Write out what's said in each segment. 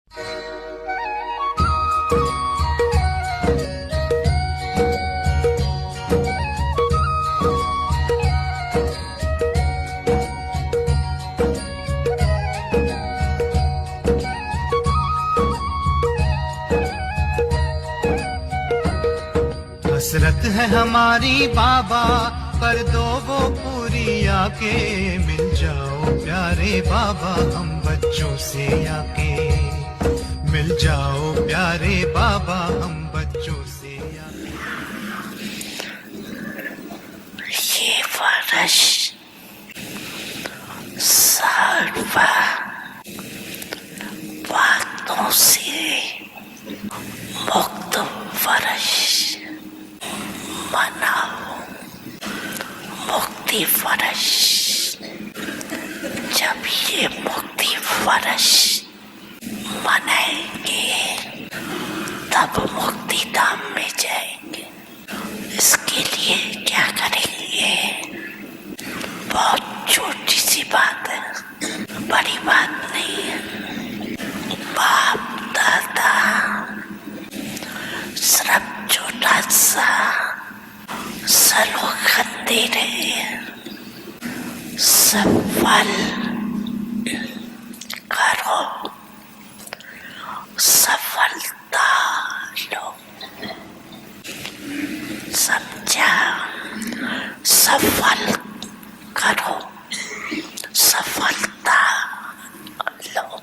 हसरत है हमारी बाबा, कर दो वो पूरी आके। मिल जाओ प्यारे बाबा हम बच्चों से आके। मिल जाओ प्यारे बाबा हम बच्चों से आके। ये फर्श सर्व बातों से मुक्त फर्श मनाओ, मुक्ति फर्श। जब ये मुक्ति फर्श मनाएंगे तब मुक्ति धाम में जाएंगे। इसके लिए क्या करेंगे? बहुत छोटी सी बात है, बड़ी बात नहीं है। बाप दादा सिर्फ छोटा सा सलोखन दे रहे हैं। सफल करो, सफलता लो। समझा? सफल करो, सफलता लो।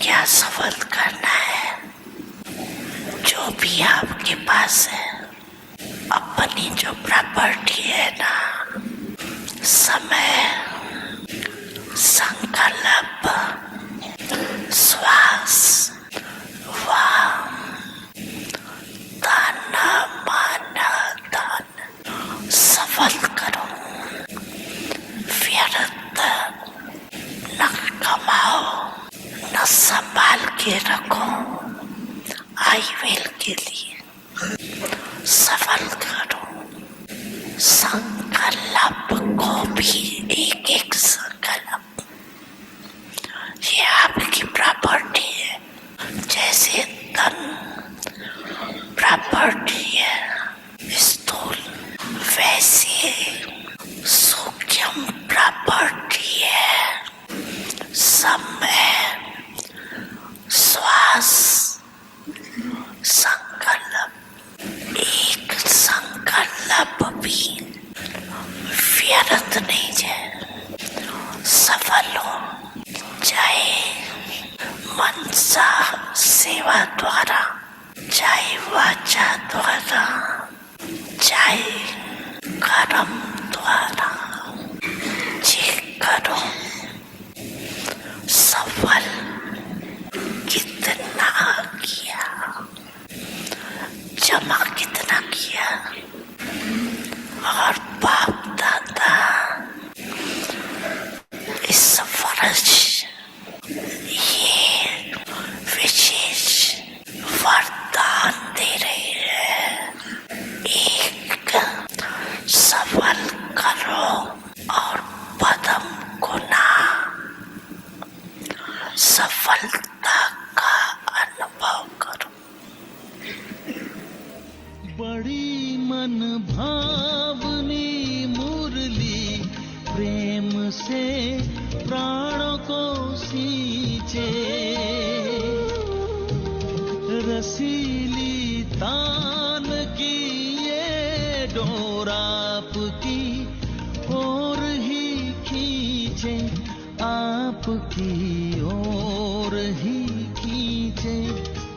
क्या सफल करना है? जो भी आपके पास है, अपनी जो प्रॉपर्टी है ना, समय, संकल्प, श्वास, वाम, तन मन धन सफल करो। व्यर्थ न कमाओ, न संभाल के रखो आईवेल के लिए। सफल करो। संकल्प को भी एक एक संकल्प, ये आपकी प्रॉपर्टी है। जैसे धन प्रॉपर्टी है स्थूल, वैसे सूक्ष्म प्रॉपर्टी है समय, श्वास, संकल्प। एक संकल्प भी व्यर्थ नहीं जाए, सफल हो जाए। मनसा सेवा द्वारा, चाहे वाचा द्वारा, चाहे कर्म द्वारा, जे करो। सफल कितना किया, जमा कितना किया, और बाप दादा इस फर्ज ये विशेष वरदान दे रहे हैं। एक, सफल करो और पदम गुना सफलता का अनुभव करो। बड़ी मन भावनी मुरली प्रेम से प्राणों को सींचे। रसीली तान की ये डोर आपकी ओर ही खींचे, आपकी ओर ही खींचे।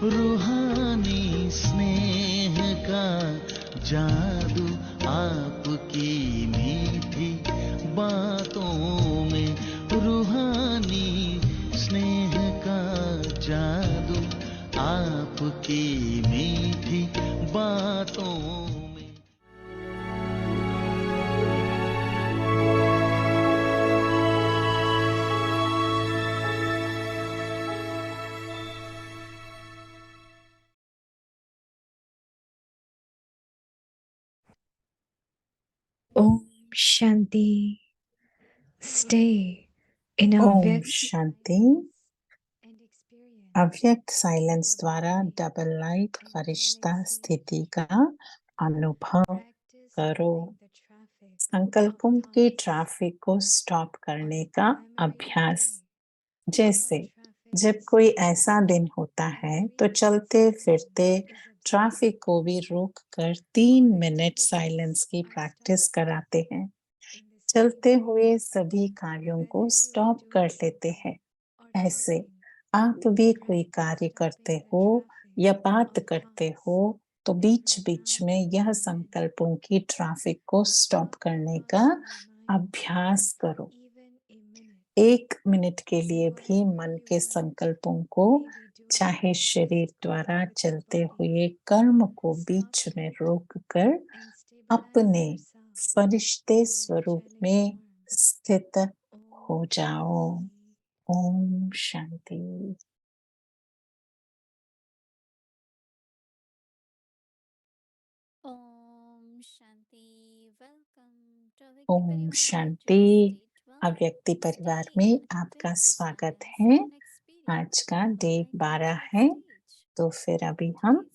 रूहानी स्नेह का जादू आपकी मीठी बातों में। रूहानी स्नेह का जादू आपकी मीठी बातों में। Om Shanti. Stay in a Om very shanti. and experience अव्यक्त साइलेंस द्वारा डबल लाइट फरिश्ता स्थिति का अनुभव करो। संकल्पों की ट्रैफिक को स्टॉप करने का अभ्यास। जैसे जब कोई ऐसा दिन होता है तो चलते फिरते ट्रैफिक को भी रोक कर 3 मिनट साइलेंस की प्रैक्टिस कराते हैं। चलते हुए सभी कार्यों को स्टॉप कर लेते हैं। ऐसे आप भी कोई कार्य करते हो या बात करते हो तो बीच-बीच में यह संकल्पों की ट्रैफिक को स्टॉप करने का अभ्यास करो। 1 मिनट के लिए भी मन के संकल्पों को, चाहे शरीर द्वारा चलते हुए कर्म को बीच में रोककर अपने फरिश्ते स्वरूप में स्थित हो जाओ। ओम शांति। ओम शांति। वेलकम टू अव्यक्ति ओम परिवार। शांति। अव्यक्ति परिवार में आपका स्वागत है। आज का डे 12 है, तो फिर अभी हम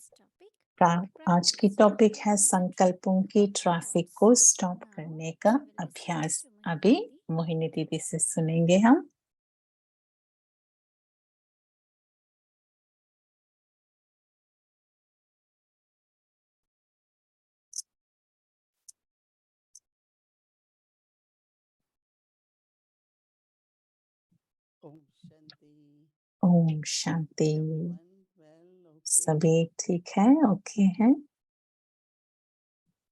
आज की टॉपिक है संकल्पों की ट्रैफिक को स्टॉप करने का अभ्यास। अभी मोहिनी दीदी से सुनेंगे हम। Om Shanti. Om Shanti. Everyone, well, okay. सभी ठीक है, ओके हैं।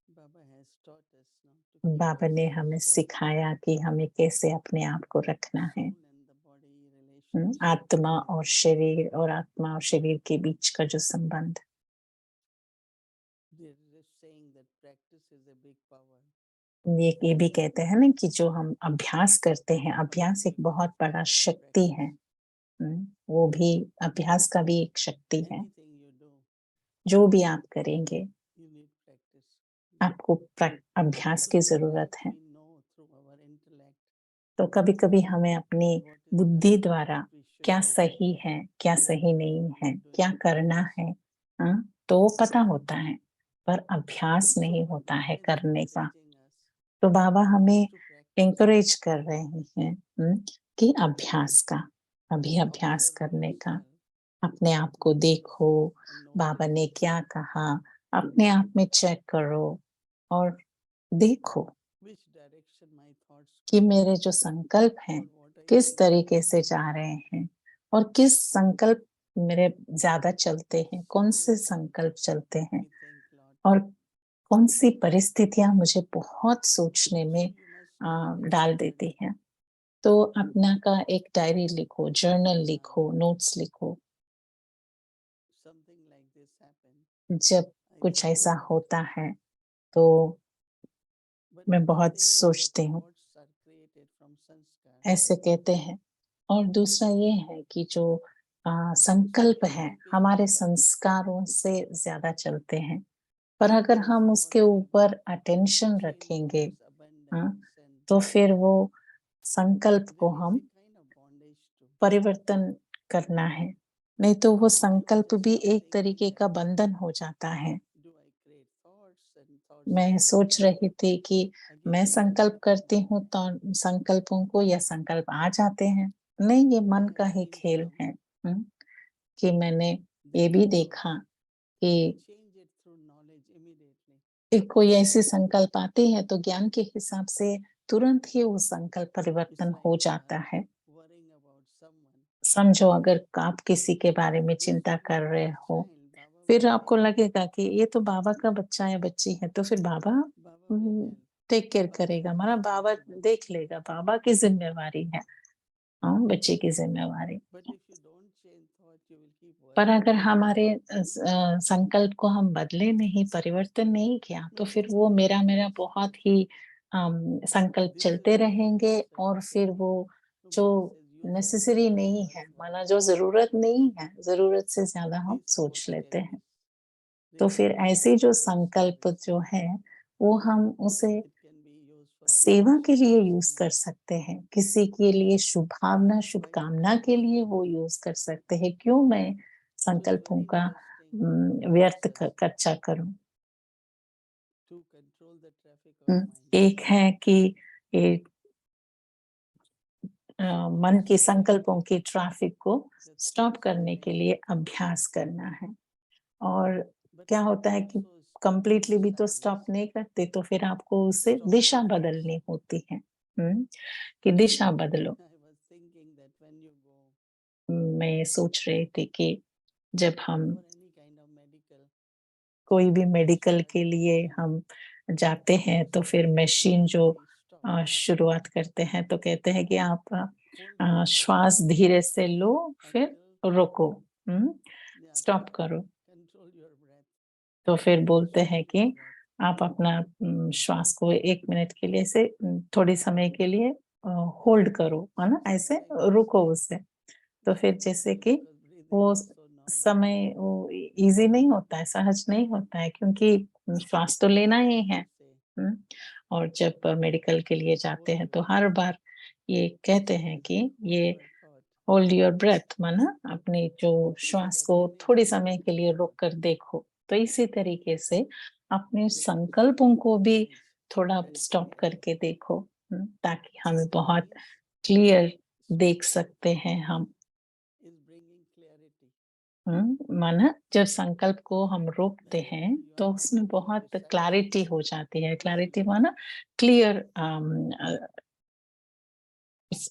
Baba has taught us now to keep बाबा ने ourselves हमें well. सिखाया कि हमें कैसे अपने आप को रखना है। Soul and the body relationship. आत्मा और शरीर और आत्मा और शरीर के बीच का जो संबंध। There is a saying that practice is a big power. ये भी कहते हैं ना कि जो हम अभ्यास करते हैं, अभ्यास एक बहुत बड़ा शक्ति है। वो भी अभ्यास का भी एक शक्ति है। Anything you do, जो भी आप करेंगे, you need practice. आपको अभ्यास की जरूरत है। We know through our intellect तो कभी-कभी हमें अपनी what is बुद्धि right, द्वारा what we should क्या do. सही है, क्या सही नहीं है, क्या करना है, तो वो पता होता है, पर अभ्यास नहीं होता है करने का। तो बाबा हमें एंकरेज कर रहे हैं कि अभ्यास का, अभी अभ्यास करने का। अपने आप को देखो, बाबा ने क्या कहा, अपने आप में चेक करो और देखो कि मेरे जो संकल्प हैं किस तरीके से जा रहे हैं और किस संकल्प मेरे ज्यादा चलते हैं, कौन से संकल्प चलते हैं और कौन सी परिस्थितियां मुझे बहुत सोचने में डाल देती हैं। तो अपना का एक डायरी लिखो, जर्नल लिखो, नोट्स लिखो। जब कुछ ऐसा होता है तो मैं बहुत सोचती हूँ, ऐसे कहते हैं। और दूसरा ये है कि जो संकल्प है हमारे संस्कारों से ज्यादा चलते हैं, पर अगर हम उसके ऊपर अटेंशन रखेंगे तो फिर वो संकल्प को हम परिवर्तन करना है, नहीं तो वो संकल्प भी एक तरीके का बंधन हो जाता है। मैं सोच रही थी कि मैं संकल्प करती हूँ तो संकल्पों को या संकल्प आ जाते हैं। नहीं, ये मन का ही खेल है। कि मैंने ये भी देखा कि कोई ऐसी संकल्प आती है तो ज्ञान के हिसाब से तुरंत ही वो संकल्प परिवर्तन हो जाता है। समझो अगर आप किसी के बारे में चिंता कर रहे हो, फिर आपको लगेगा कि ये तो बाबा का बच्चा या बच्ची है, तो फिर बाबा टेक केयर करेगा, हमारा बाबा देख लेगा, बाबा की जिम्मेवारी है बच्चे की जिम्मेवारी। पर अगर हमारे संकल्प को हम बदले नहीं, परिवर्तन नहीं किया, तो फिर वो मेरा बहुत ही संकल्प चलते रहेंगे और फिर वो जो नेसेसरी नहीं है, माना जो जरूरत नहीं है, जरूरत से ज्यादा हम सोच लेते हैं। तो फिर ऐसे जो संकल्प जो है वो हम उसे सेवा के लिए यूज कर सकते हैं, किसी के लिए शुभभावना शुभकामना के लिए वो यूज कर सकते हैं। क्यों मैं संकल्पों का व्यर्थ खर्चा करूं। to control the traffic of mind. एक है कि ये मन के संकल्पों की ट्रैफिक को स्टॉप करने के लिए अभ्यास करना है। और But क्या होता है कि also कंप्लीटली भी तो silence. स्टॉप नहीं करते, तो फिर आपको उससे दिशा बदलनी होती है। कि दिशा बदलो। I was thinking that when you go मैं सोच रही थी कि जब हम for any kind of medical, कोई भी मेडिकल के लिए हम जाते हैं, तो फिर मशीन जो शुरुआत करते हैं तो कहते हैं कि आप श्वास धीरे से लो, फिर रोको, स्टॉप करो। control your breath. तो फिर बोलते हैं कि आप अपना श्वास को 1 मिनट के लिए से थोड़ी समय के लिए होल्ड करो, है ना? ऐसे रुको उसे। तो फिर जैसे कि वो समय वो ईज़ी नहीं होता है, सहज नहीं होता है, क्योंकि श्वास तो लेना ही है। हुँ? और जब मेडिकल के लिए जाते हैं तो हर बार ये कहते हैं कि ये होल्ड योर ब्रेथ, माना अपनी जो श्वास को थोड़ी समय के लिए रोक कर देखो। तो इसी तरीके से अपने संकल्पों को भी थोड़ा स्टॉप करके देखो, ताकि हमें बहुत क्लियर देख सकते हैं हम। is bringing clarity. माना जब संकल्प को हम रोकते हैं तो उसमें बहुत क्लैरिटी हो जाती है। क्लैरिटी माना क्लियर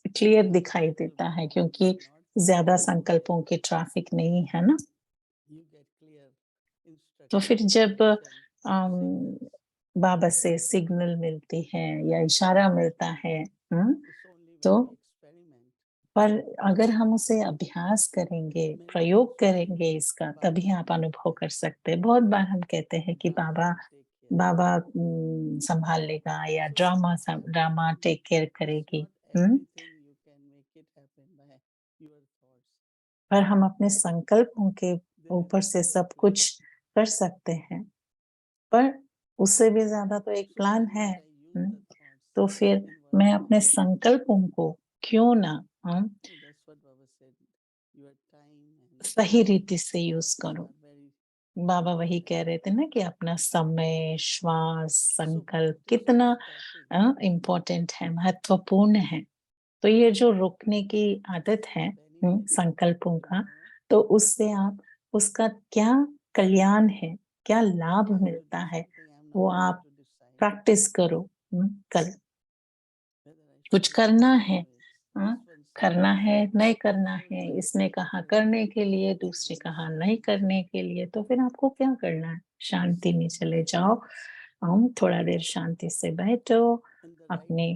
क्लियर दिखाई देता है, क्योंकि ज्यादा संकल्पों की ट्रैफिक नहीं है ना। You get clear तो instruction. फिर जब direction, अम, बाबा से सिग्नल मिलती है या इशारा मिलता है, it's only when तो we experiment. पर अगर हम उसे अभ्यास करेंगे, प्रयोग करेंगे इसका, तभी आप अनुभव कर सकते हैं। बहुत बार हम कहते हैं कि बाबा बाबा संभाल लेगा या ड्रामा टेक केयर करेगी। Not everything you can make it happen by your thoughts. पर हम अपने संकल्पों के ऊपर से सब कुछ कर सकते हैं। पर उससे भी ज्यादा तो एक प्लान है। तो फिर मैं अपने संकल्पों को क्यों ना That's what Baba said. Your time and सही रीति से यूज are करूं। very बाबा वही कह रहे थे ना कि अपना समय, श्वास, संकल्प So, कितना topic. इम्पोर्टेंट है, महत्वपूर्ण है। तो ये जो रोकने की आदत है संकल्पों का, तो उससे आप उसका क्या कल्याण है, क्या लाभ मिलता है, वो आप प्रैक्टिस करो। कल कुछ करना है, करना है, नहीं करना है, इसने कहा करने के लिए, दूसरे कहा नहीं करने के लिए, तो फिर आपको क्या करना है? शांति में चले जाओ, थोड़ा देर शांति से बैठो, अपने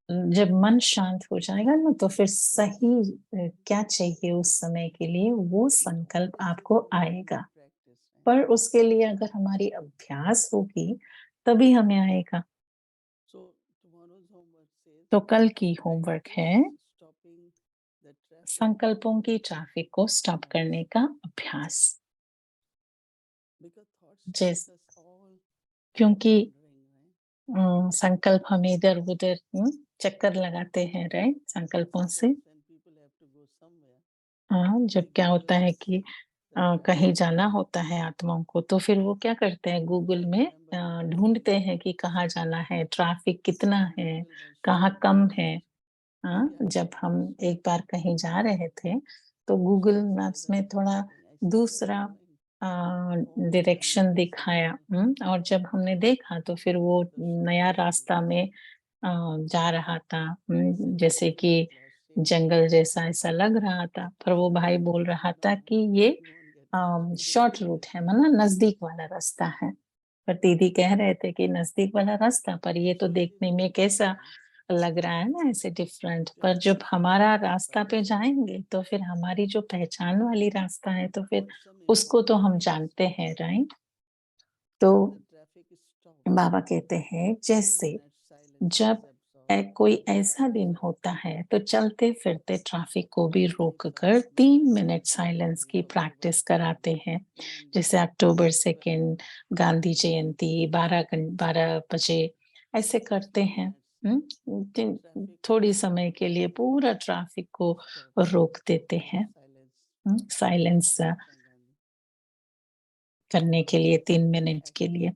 जब मन शांत हो जाएगा ना, तो फिर सही क्या चाहिए उस समय के लिए वो संकल्प आपको आएगा। पर उसके लिए अगर हमारी अभ्यास होगी, तभी हमें आएगा। तो कल की होमवर्क है संकल्पों की ट्रैफिक को स्टॉप करने का अभ्यास। क्योंकि संकल्प हमें इधर-उधर चक्कर लगाते हैं, राइट? संकल्पों से जब क्या होता है कि कहीं जाना होता है आत्माओं को, तो फिर वो क्या करते हैं, गूगल में ढूँढते हैं कि कहाँ जाना है, ट्रैफिक कितना है, कहाँ कम है। जब हम एक बार कहीं जा रहे थे, तो गूगल मैप्स में थोड़ा दूसरा डायरेक्शन दिखाया, और जब हमने देखा तो फिर वो नया रास्ता में जा रहा था, जैसे कि जंगल जैसा ऐसा लग रहा था, पर वो भाई बोल रहा था कि ये शॉर्ट रूट है, मतलब नजदीक वाला रास्ता है। पर दीदी कह रहे थे कि नजदीक वाला रास्ता, पर ये तो देखने में कैसा लग रहा है ना, ऐसे डिफरेंट। पर जब हमारा रास्ता पे जाएंगे तो फिर हमारी जो पहचान वाली रास्ता है, तो फिर उसको तो हम जानते हैं, राइट? तो बाबा कहते हैं जैसे जब कोई ऐसा दिन होता है, तो चलते फिरते ट्रैफिक को भी रोककर 3 मिनट साइलेंस की प्रैक्टिस कराते हैं। जैसे अक्टूबर 2 गांधी जयंती 12 बजे ऐसे करते हैं। थोड़ी समय के लिए पूरा ट्रैफिक को रोक देते हैं। साइलेंस करने के लिए 3 मिनट के लिए।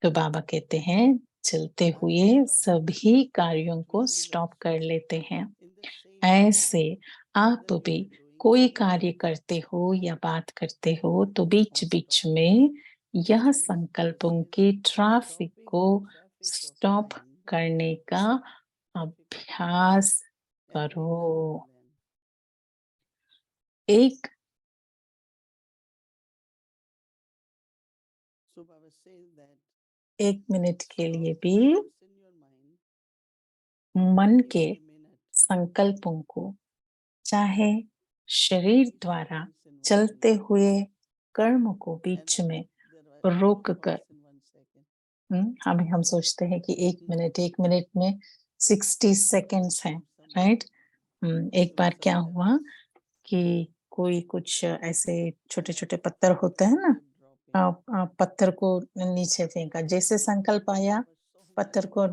तो बाबा कहते हैं चलते हुए सभी कार्यों को स्टॉप कर लेते हैं। ऐसे आप भी कोई कार्य करते हो या बात करते हो तो बीच-बीच में यह संकल्पों की ट्रैफिक को स्टॉप करने का अभ्यास करो। एक So Baba says that 1 minute के लिए भी focus in your mind मन take के a minute संकल्पों को चाहे शरीर द्वारा things in 1 चलते minute हुए कर्म को and बीच में there are रोक कर thoughts in 1 second. हम सोचते हैं कि 1 मिनट में 60 सेकंड्स हैं, राइट? एक बार क्या हुआ कि कोई कुछ ऐसे छोटे-छोटे पत्थर होते हैं ना, पत्थर को नीचे फेंका, जैसे संकल्प आया पत्थर को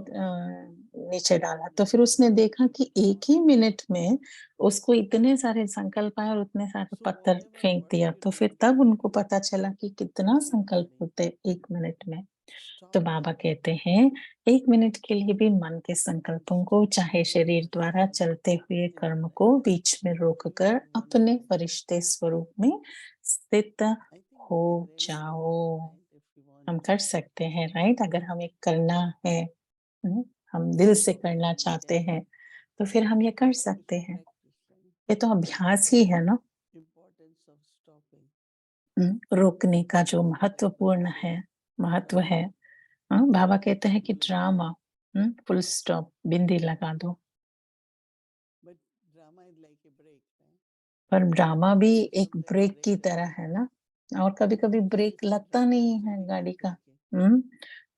नीचे डाला, तो फिर उसने देखा कि 1 ही मिनट में उसको इतने सारे संकल्प आए और उतने सारे पत्थर फेंक दिया, तो फिर तब उनको पता चला कि कितना संकल्प होते हैं 1 मिनट में। तो बाबा कहते हैं 1 मिनट के लिए भी मन के संकल्पों को चाहे शरीर द्वारा चलते हुए कर्म को बीच में रोककर अपने फरिश्ते स्वरूप में स्थित हो जाओ। हम कर सकते हैं, राइट? अगर हमें करना है, हम दिल से करना चाहते हैं, तो फिर हम ये कर सकते हैं। ये तो अभ्यास ही है ना, रोकने का जो महत्व है। बाबा कहते हैं कि ड्रामा, फुल स्टॉप, बिंदी लगा दो। पर ड्रामा भी एक ब्रेक की तरह है ना, और कभी-कभी ब्रेक लगता नहीं है गाड़ी का।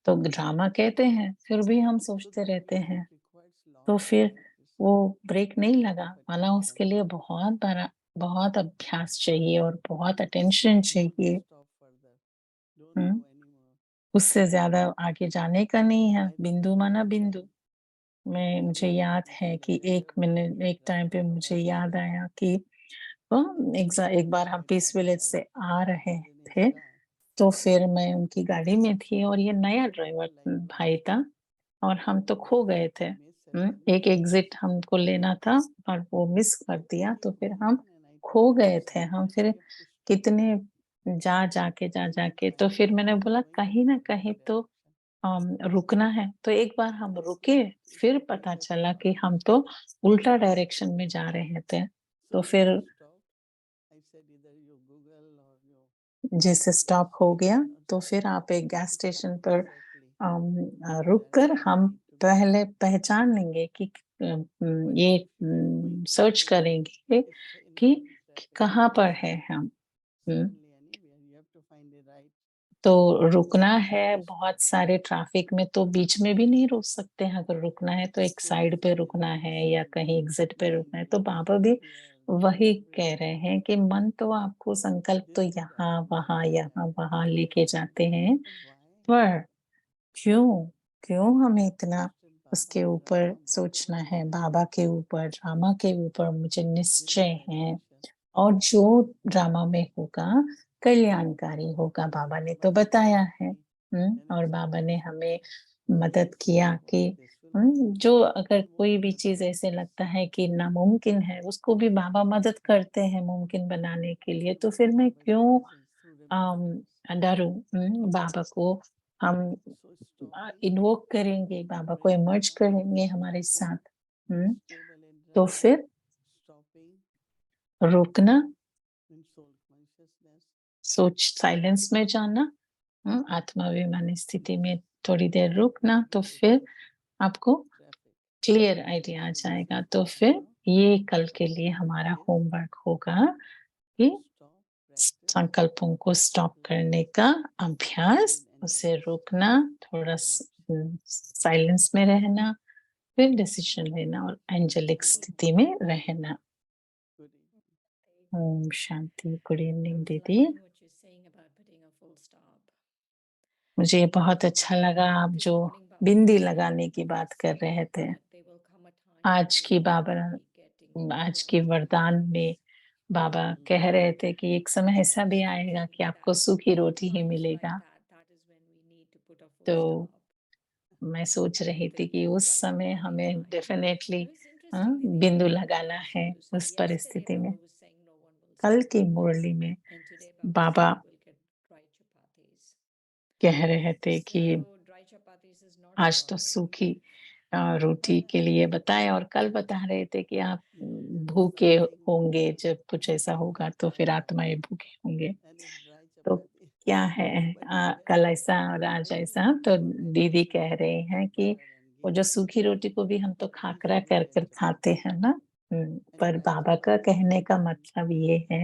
तो ड्रामा कहते हैं, फिर भी हम सोचते रहते हैं, तो फिर वो ब्रेक नहीं लगा, माना उसके लिए बहुत अभ्यास चाहिए और बहुत अटेंशन चाहिए। उससे ज़्यादा आगे जाने का नहीं है, बिंदु माना बिंदु। मुझे याद है कि एक टाइम पे मुझे याद आया कि एक बार हम पीस विलेज से आ रहे थे, तो फिर मैं उनकी गाड़ी में थी और ये नया ड्राइवर भाई था और हम तो खो गए थे। एक एग्ज़िट हमको लेना था और वो मिस कर दिया, तो फिर हम खो गए थे। हम फिर कितने जा के तो फिर मैंने बोला कहीं न कहीं तो रुकना है, तो एक बार हम रुके, फिर पता चला कि हम तो उल्टा डायरेक्शन में जा रहे थे। तो फिर जैसे स्टॉप हो गया, तो फिर आप एक गैस स्टेशन पर रुक कर हम पहले पहचान लेंगे कि ये सर्च करेंगे कि कहाँ पर है हम। हुँ। तो रुकना है, बहुत सारे ट्रैफिक में तो बीच में भी नहीं रुक सकते हैं, अगर रुकना है तो एक साइड पे रुकना है या कहीं एग्ज़िट पे रुकना है। तो बाबा भी वही कह रहे हैं कि मन तो आपको संकल्प तो यहाँ, वहाँ लेके जाते हैं, पर क्यों? क्यों हमें इतना उसके ऊपर सोचना है, बाबा के ऊपर, ड्रामा के ऊपर मुझे निश्चय है और जो ड्रामा में होगा कल्याणकारी होगा, बाबा ने तो बताया है। और बाबा ने हमें मदद किया कि जो अगर कोई भी चीज़ ऐसे लगता है कि नामुमकिन है, उसको भी बाबा मदद करते हैं मुमकिन बनाने के लिए, तो फिर मैं क्यों डरूँ? बाबा को हम इन्वोक करेंगे, बाबा को इमर्ज करेंगे हमारे साथ। तो फिर रुकना, सोच साइलेंस में जाना, आत्माभिमानी स्थिति में थोड़ी देर रुकना, तो फिर आपको क्लियर आइडिया आ जाएगा। तो फिर ये कल के लिए हमारा होमवर्क होगा कि संकल्पों को स्टॉप करने का अभ्यास, उसे रोकना, थोड़ा साइलेंस में रहना, फिर डिसीजन लेना और एंजेलिक स्थिति में रहना। ओम शांति। गुड इवनिंग दीदी। मुझे बहुत अच्छा लगा आप जो बिंदी लगाने की बात कर रहे थे। आज की बाबा आज के वरदान में बाबा कह रहे थे कि एक समय ऐसा भी आएगा कि आपको सूखी रोटी ही मिलेगा। तो मैं सोच रही थी कि उस समय हमें डेफ़िनेटली बिंदु लगाना है उस परिस्थिति में। कल की मुरली में बाबा कह रहे थे कि आज तो सूखी रोटी के लिए बताएँ और कल बता रहे थे कि आप भूखे होंगे, जब कुछ ऐसा होगा तो फिर आत्माएँ भूखे होंगे। And it's dry तो chapati. क्या है But in that कल case, ऐसा और I आज would ऐसा, say तो that I दीदी would कह रही हैं कि water and वो give जो it सूखी रोटी को भी हम तो खाकरा कर कर खाते हैं ना। and पर dry बाबा का chapati कहने का मतलब ये है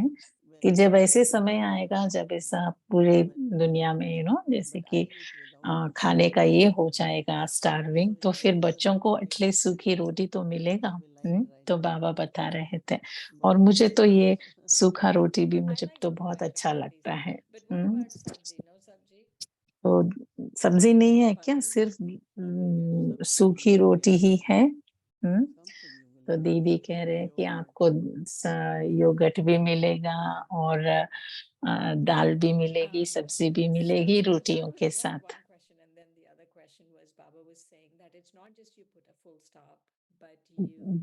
कि when जब ऐसे समय आएगा, जब ऐसा पूरे दुनिया में जैसे but I कि eat without खाने का ये हो जाएगा so स्टार्विंग, तो in फिर that बच्चों को scenario एटलीस्ट सूखी रोटी तो मिलेगा। they will like dry तो बाबा chapati. बता रहे थे और But मुझे तो ये सूखा रोटी भी मुझे तो बहुत अच्छा लगता है। तो सब्जी नहीं है क्या, सिर्फ सूखी रोटी ही है? something you will तो have. दीदी कह रहे हैं कि Yogurt. आपको योगर्ट भी मिलेगा और दाल भी मिलेगी, सब्जी भी मिलेगी रोटियों के साथ।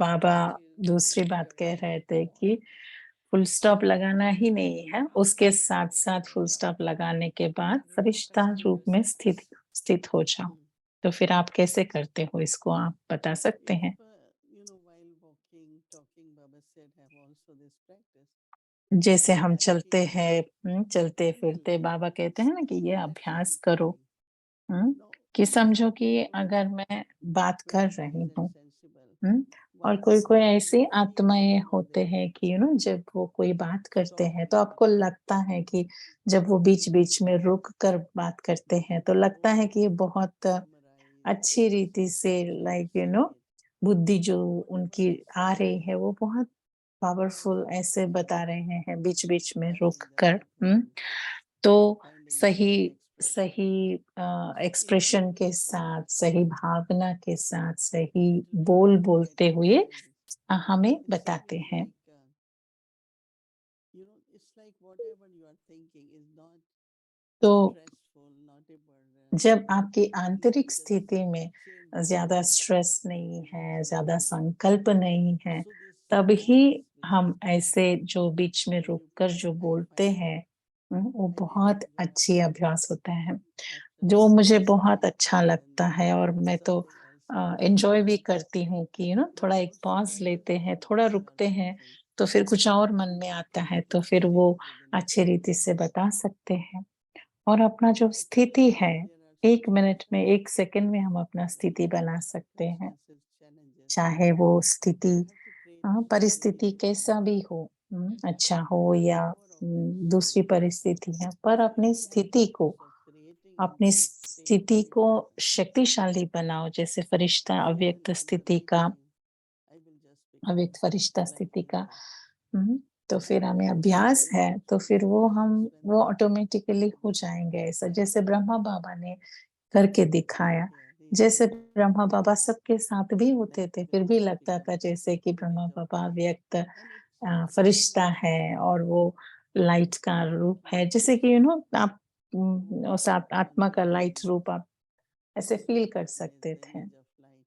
बाबा दूसरी बात कह रहे थे कि फुल स्टॉप लगाना ही नहीं है, उसके साथ-साथ फुल स्टॉप लगाने के बाद फरिश्ता रूप में स्थित हो जाओ। Hmm. तो फिर आप कैसे करते हो इसको, आप बता सकते If हैं? while walking, talking, Baba said have also this practice. जैसे हम Directly चलते you हैं, feel चलते-फिरते बाबा कहते हैं ना कि ये directly अभ्यास you करो। feel. हुँ, No, कि समझो that कि moment अगर मैं बात कर very रही fine and हूँ, sensible. और Once कोई-कोई you ऐसी feel आत्माएँ that होते Baba हैं कि जब वो कोई बात करते stop हैं, तो आपको immediately. लगता है कि जब वो बीच-बीच में रुक कर बात करते हैं, तो लगता है कि ये बहुत Memorize अच्छी and रीति से say it. बुद्धि जो Whatever उनकी they आ say, रही है, वो बहुत पावरफुल ऐसे बता रहे हैं बीच-बीच में that रुक is the कर। right one. तो Finding the सही right expression. सही In एक्सप्रेशन that के way, साथ, सही भावना के साथ, सही today बोल Baba बोलते said हुए very, हमें it's बताते something हैं। like, it's like whatever you are thinking is not तो stressful, not a burden. जब आपकी You आंतरिक will just स्थिति में chill with ज़्यादा it. स्ट्रेस नहीं You will है, just ज़्यादा be. संकल्प नहीं है, So this तब ही pause, which हम is there, ऐसे जो बीच में when रुक you कर put it, जो I बोलते find हैं, वो I did it बहुत with अच्छी Baba अभ्यास होता है, after जो मुझे this बहुत week, अच्छा and लगता है और मैं तो something else happened. एन्जॉय भी करती हूँ कि थोड़ा एक Also पॉज़ that is लेते हैं, very थोड़ा रुकते हैं, powerful. तो फिर कुछ और मन में आता है, तो फिर वो Sharing within a अच्छी रीति family. से बता सकते हैं। और अपना जो स्थिति है, There are 1 मिनट में, situations 1 सेकंड में हम अपना and स्थिति बना सकते हैं। circumstances, challenges. चाहे वो स्थिति You have to create परिस्थिति stability कैसा भी हो, अच्छा हो and the या power of this दूसरी परिस्थिति है, पर अपनी स्थिति को, practice of creating in अपनी this स्थिति stability को शक्तिशाली बनाओ, जैसे फरिश्ता whenever अव्यक्त Baba स्थिति will का, say, I will just become अव्यक्त फरिश्ता like स्थिति का। that. तो फिर हमें So अभ्यास है, तो फिर वो हम that's when वो Baba ऑटोमेटिकली said हो that जाएँगे ऐसा, that जैसे is ब्रह्मा बाबा ने करके दिखाया। there. जैसे ब्रह्मा बाबा सबके साथ भी होते थे, फिर भी लगता था Practicing जैसे कि Brahma image of Baba light. व्यक्त And it's फरिश्ता almost है और वो लाइट का रूप है। जैसे कि आप उस आत्मा का लाइट रूप आप ऐसे फ़ील कर recognize सकते the थे। image of light.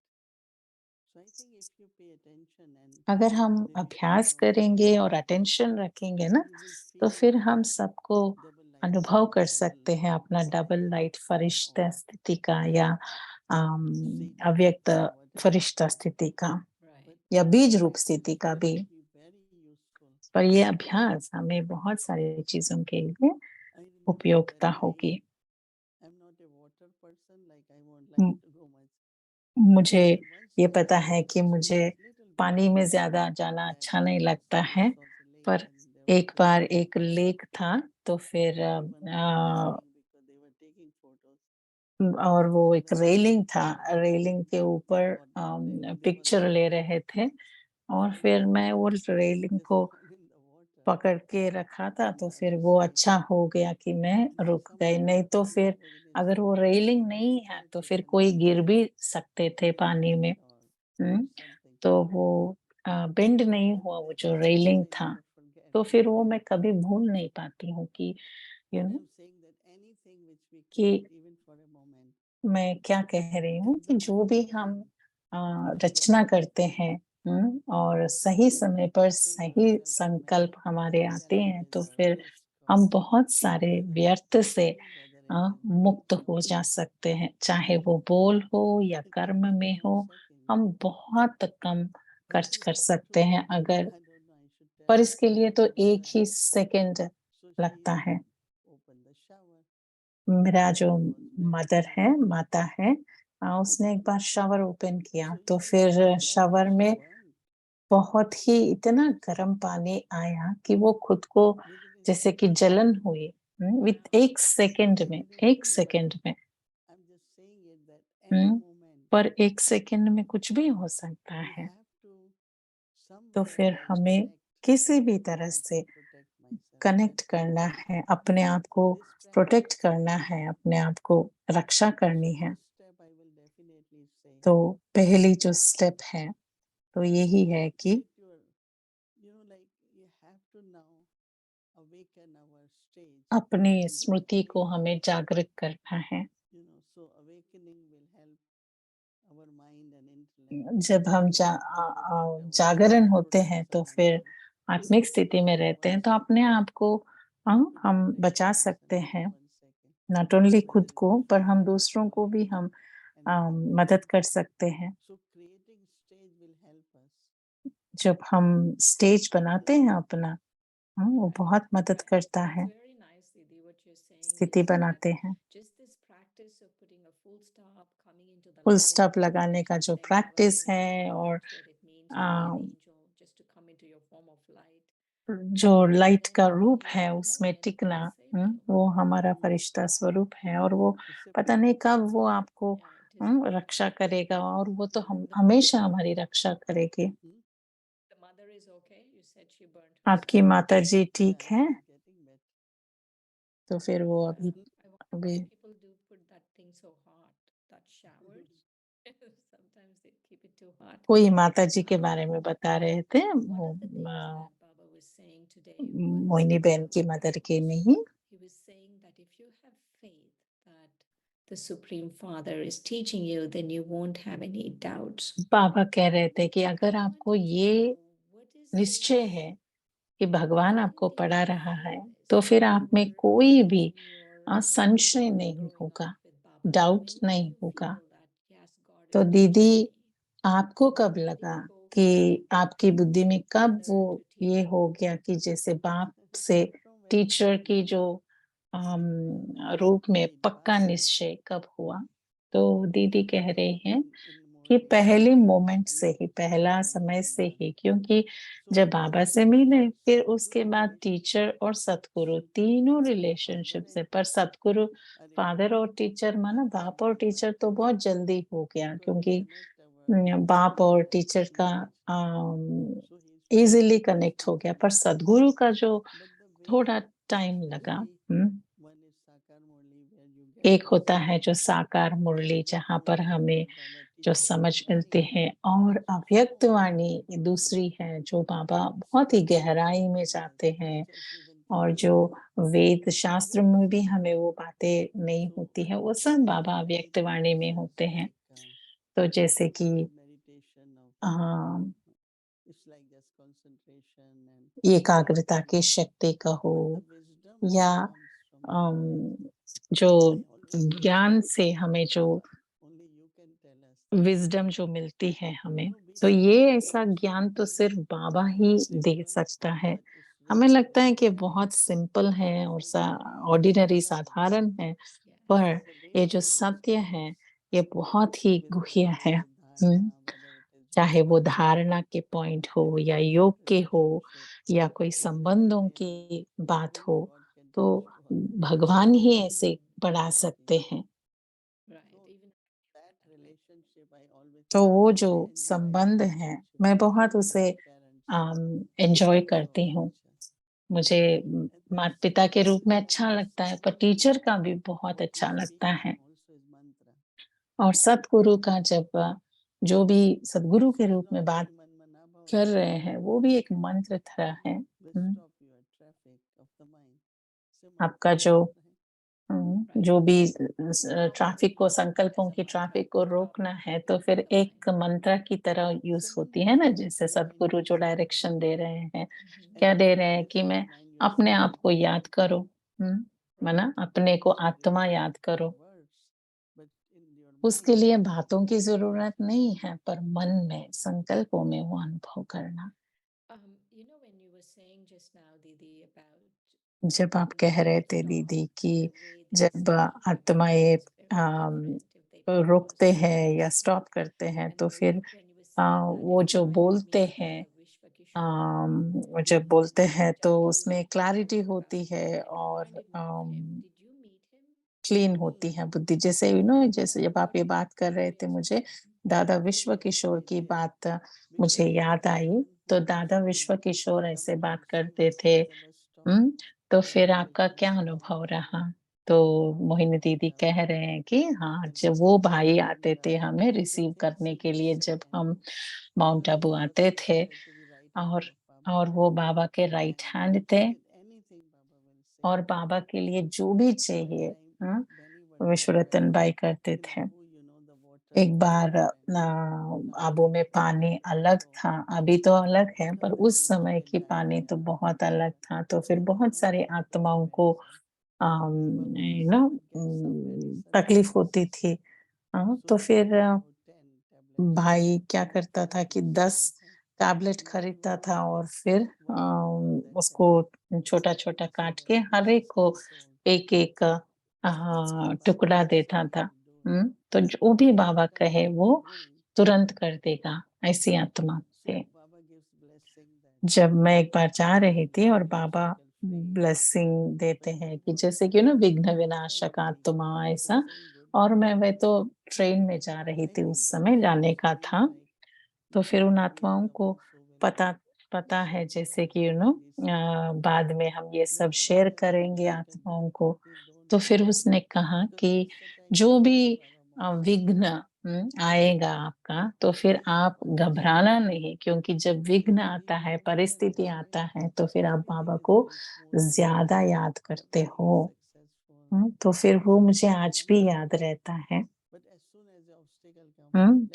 So I think if you pay attention and अगर हम remain अभ्यास करेंगे और अटेंशन रखेंगे ना, you will तो feel फिर हम सबको double light अनुभव कर sthiti, double सकते light हैं अपना डबल लाइट फरिश्ता of स्थिति का या seeing अव्यक्त whatever. फरिश्ता स्थिति का But या बीज रूप practice स्थिति का will भी। be very useful. पर ये अभ्यास हमें बहुत सारी चीज़ों के लिए I remember that उपयोगिता होगी। I'm not a water person, like I won't like um, to go much. मुझे But once ये I पता है कि मुझे little bit पानी में ज़्यादा जाना that अच्छा नहीं लगता this है, was a lake पर and there was एक some बार people एक लेक था, तो फिर everyone was laughing because they were taking photos. और वो एक But रेलिंग था, I रेलिंग के ऊपर thought that maybe they were picture ले laughing रहे थे और and फिर मैं वो because रेलिंग there's को no one in the water. पकड़ के रखा था, तो फिर वो अच्छा हो गया कि मैं रुक गई, नहीं तो फिर अगर वो रेलिंग नहीं है, तो फिर कोई गिर भी सकते थे पानी में। हुँ, तो वो बेंड नहीं हुआ वो जो रेलिंग था, तो फिर वो मैं कभी भूल नहीं पाती हूँ कि यू नो कि मैं क्या कह रही हूँ कि जो भी हम रचना करते हैं, और सही समय पर सही संकल्प हमारे आते हैं, तो फिर हम बहुत सारे व्यर्थ से मुक्त हो जा सकते हैं। चाहे वो बोल हो या कर्म में हो, हम बहुत कम खर्च कर सकते हैं अगर, पर इसके लिए तो 1 ही सेकंड लगता है। मेरा जो मदर है, माता है, उसने एक बार शावर ओपन किया, तो फिर शावर में बहुत ही इतना गर्म पानी आया कि वो खुद को जैसे कि जलन हुई, विथ 1 सेकंड में, हुँ, पर 1 सेकंड में कुछ भी हो सकता है। तो फिर हमें किसी भी तरह से कनेक्ट करना है, अपने आप को प्रोटेक्ट करना है, अपने आप को रक्षा करनी है। तो पहली जो स्टेप है, तो यही है कि अपनी स्मृति को हमें जागृत करना है। जब हम जागरण होते हैं, तो फिर आत्मिक स्थिति में रहते हैं, तो अपने आप को हम बचा सकते हैं। नॉट ओनली खुद को, पर हम दूसरों को भी हम मदद कर सकते हैं। जब हम स्टेज बनाते हैं अपना, वो बहुत मदद करता That's है, very nice, Didi, what you're saying, स्थिति because बनाते हैं। just this practice of putting a full stop, coming into the full light, stop लगाने का जो then प्रैक्टिस awakening, है, और that's what it means to be an a, angel, just to come into your form of light. जो light And का रूप you है are उसमें anointed by टिकना, the Savior. वो हमारा फरिश्ता स्वरूप है, और वो पता नहीं कब वो आपको Yeah, it is very Raksha nice. करेगा, और वो तो हम The, हमेशा हमारी रक्षा करेगी। the mother is okay. You said she burnt herself. आपकी माताजी ठीक हैं? तो फिर वो Yeah. अभी I wonder अभी why people do put that thing so hot, that showers. Sometimes they keep it too hot. कोई माताजी के बारे में Um, बता रहे थे, one वो of the things that Baba was saying today was Mohini बहन की मदर के नहीं। he was saying that if you have faith that the Supreme Father is teaching you, then you won't have any doubts. बाबा कह रहे थे कि अगर I आपको wanted to ये know what is निश्चय this है कि भगवान आपको grounding पढ़ा रहा है, faithfulness तो फिर आप में where कोई भी in your संशय नहीं growing up होगा, with Baba डाउट made नहीं you होगा। feel that yes, God तो is दीदी, teaching me. आपको So कब letting लगा go कि from आपकी बुद्धि में कब mother वो to ये teacher. हो गया कि जैसे बाप से टीचर की जो रूप में पक्का निश्चय कब हुआ? तो दीदी कह रहे हैं कि पहले मोमेंट से ही, पहला समय से ही, क्योंकि जब बाबा से मिले, फिर उसके बाद टीचर और सतगुरु तीनों रिलेशनशिप से, पर सतगुरु फादर और टीचर माना, बाप और टीचर तो बहुत जल्दी हो गया, क्योंकि बाप और टीचर का इजीली कनेक्ट हो गया, पर सदगुरु का जो थोड़ा टाइम लगा। एक होता है जो साकार मुरली, जहाँ पर हमें जो समझ मिलती है, और अव्यक्त वाणी दूसरी है, जो बाबा बहुत ही गहराई में जाते हैं, और जो वेद शास्त्र में भी हमें वो बातें नहीं होती है, वो सब बाबा अव्यक्त वाणी में होते हैं। तो जैसे कि एकाग्रता की शक्ति कहो, या अम, जो ज्ञान से हमें जो विज़डम जो मिलती है हमें, तो ये ऐसा ज्ञान तो सिर्फ़ बाबा ही दे सकता है। हमें लगता है कि बहुत सिंपल है और ऑर्डिनरी साधारण है, Yes. पर ये जो सत्य है, ये बहुत ही गुह्य है। हुँ। चाहे वो धारणा के पॉइंट हो, या योग के हो, या कोई संबंधों की बात हो, तो भगवान ही ऐसे बढ़ा सकते हैं। Right. Even that way. तो वो जो संबंध है, मैं बहुत उसे एन्जॉय करती हूँ। मुझे माता पिता के रूप में अच्छा लगता है, पर टीचर का भी बहुत अच्छा लगता है। और सतगुरु का जब जो भी सदगुरु के रूप में बात कर रहे हैं, वो भी एक मंत्र तरह है। आपका जो जो भी ट्रैफिक को, संकल्पों की ट्रैफिक को रोकना है, तो फिर एक मंत्र की तरह यूज़ होती है ना, जैसे सदगुरु जो डायरेक्शन दे रहे हैं, क्या दे रहे हैं कि मैं अपने आप को याद करो, माना अपने को आत्मा याद करो। उसके लिए बातों की ज़रूरत नहीं है, पर मन में, संकल्पों में वो अनुभव करना। When you were saying just now, Didi, about जब आप कह रहे थे दीदी कि जब आत्माएँ रोकते हैं या स्टॉप करते हैं, तो फिर वो जो बोलते हैं, वो जब बोलते हैं तो उसमें क्लैरिटी होती है और क्लीन होती है बुद्धि। जैसे जैसे जब आप ये बात कर रहे थे, मुझे दादा विश्व किशोर की बात मुझे याद आई। तो दादा विश्व किशोर ऐसे बात करते थे, तो फिर आपका क्या अनुभव रहा? तो मोहिनी दीदी कह रहे हैं कि हाँ, जब वो भाई आते थे हमें रिसीव करने के लिए, जब हम माउंट आबू आते थे, और वो बाबा के राइट हैंड थे, और बाबा के लिए जो भी चाहिए, हाँ, विश्वरतन बाई करते थे। एक बार आबू में पानी अलग था, अभी तो अलग है, पर उस समय की पानी तो बहुत अलग था। तो फिर बहुत सारी आत्माओं को तकलीफ होती थी। तो फिर भाई क्या करता था कि 10 टैबलेट खरीदता था और फिर उसको छोटा-छोटा काट के हर एक को एक-एक टुकड़ा देता था। तो जो भी बाबा कहे वो तुरंत कर देगा, ऐसी आत्मा थे। जब मैं एक बार जा रही थी और बाबा ब्लेसिंग देते हैं कि जैसे कि विघ्न विनाशक आत्मा ऐसा, और मैं वह तो ट्रेन में जा रही थी, उस समय जाने का था। तो फिर उन आत्माओं को पता पता है, जैसे कि बाद में हम ये सब शेयर करेंगे आत्माओं को। तो फिर उसने कहा कि जो भी विघ्न आएगा आपका, तो फिर आप घबराना नहीं, क्योंकि जब विघ्न आता है, परिस्थिति आता है, तो फिर आप बाबा को ज़्यादा याद करते हो। तो फिर वो मुझे आज भी याद रहता है।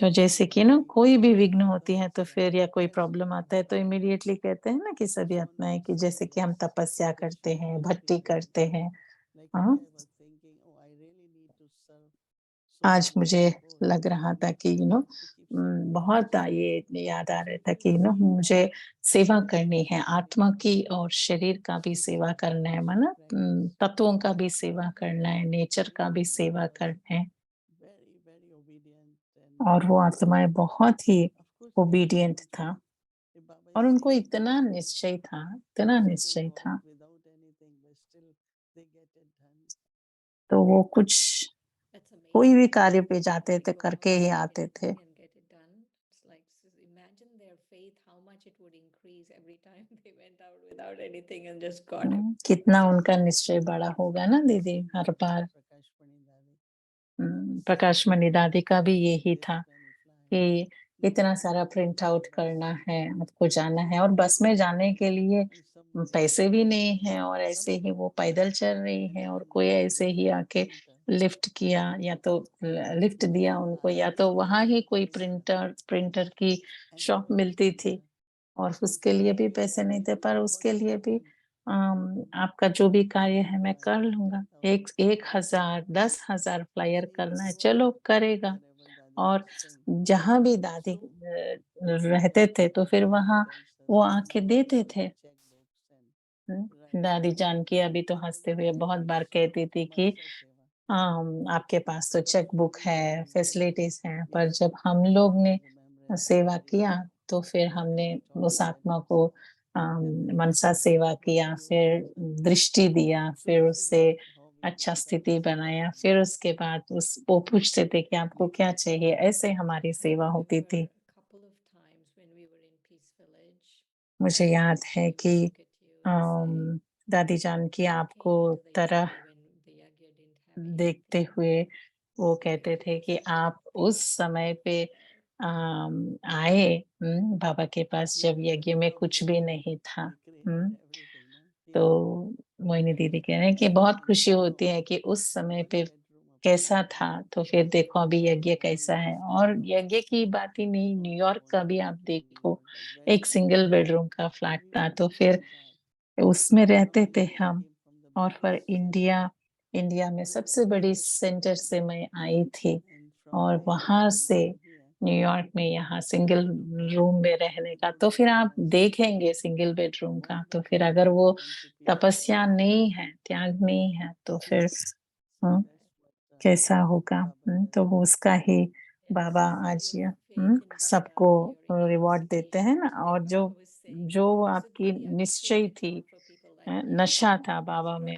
तो जैसे कि कोई भी विघ्न होती है, तो फिर या कोई प्रॉब्लम आता है, तो इमीडिएटली कहते हैं ना कि सभी आत्माएँ, कि जैसे कि हम तपस्या करते हैं, भक्ति करते हैं। हाँ, आज मुझे लग रहा था कि बहुत ये याद आ रहा था कि मुझे सेवा करनी है, आत्मा की और शरीर का भी सेवा करना है, माना तत्वों का भी सेवा करना है, नेचर का भी सेवा करना है। और वो आत्माएँ बहुत ही ओबीडिएंट था, और उनको इतना निश्चय था, तो वो कुछ that's कोई भी amazing. कार्य पे जाते थे, People करके ही have आते faith थे। and get it done. It's like imagine their faith, how much it would increase every time they went out without anything and just got it. कितना उनका निश्चय बड़ा होगा ना दीदी, हर बार। प्रकाश मणि दादी का भी यही था कि इतना सारा प्रिंट आउट करना है, आपको जाना है, और बस में जाने के लिए पैसे भी नहीं हैं, और ऐसे ही वो पैदल चल रही है, और कोई ऐसे ही आके लिफ्ट किया, या तो लिफ्ट दिया उनको, या तो वहाँ ही कोई प्रिंटर की शॉप मिलती थी, और उसके लिए भी पैसे नहीं थे, पर उसके लिए भी आपका जो भी कार्य है मैं कर लूँगा। 1000 10,000 फ्लायर करना है, चलो करेगा। और जहाँ भी दादी रहते थे, तो फिर वहाँ वो आके देते थे। दादी जानकी अभी तो हँसते हुए बहुत बार कहती थी कि आपके पास तो चेक बुक है, फैसिलिटीज़ हैं, पर जब हम लोग ने सेवा किया, तो फिर हमने उस आत्मा को मनसा सेवा किया, फिर दृष्टि दिया, फिर उससे अच्छा स्थिति बनाया, फिर उसके बाद वो पूछते थे कि आपको क्या चाहिए? ऐसे हमारी I सेवा होती remember थी। a couple of times when we were in Peace Village, मुझे याद है they would कि look at you दादी जान की आपको तरह देखते हुए वो कहते थे कि आप उस समय पे आए बाबा के पास जब यज्ञ में कुछ भी नहीं था। तो मोहिनी दीदी कह रहे हैं कि बहुत खुशी होती है कि उस समय पे कैसा था, तो फिर देखो अभी यज्ञ कैसा है। और यज्ञ की बात ही नहीं, न्यूयॉर्क का भी आप देखो, एक सिंगल बेडरूम का फ्लैट था, तो फिर उसमें रहते थे हम। और फिर इंडिया में सबसे बड़ी सेंटर से मैं आई थी और वहां से न्यूयॉर्क में यहाँ सिंगल रूम में रहने का, तो फिर आप देखेंगे सिंगल बेडरूम का, तो फिर अगर वो तपस्या नहीं है, त्याग नहीं है, तो फिर कैसा होगा। तो वो उसका ही बाबा आज सबको रिवॉर्ड देते हैं ना। और जो जो आपकी निश्चय थी, नशा था बाबा में,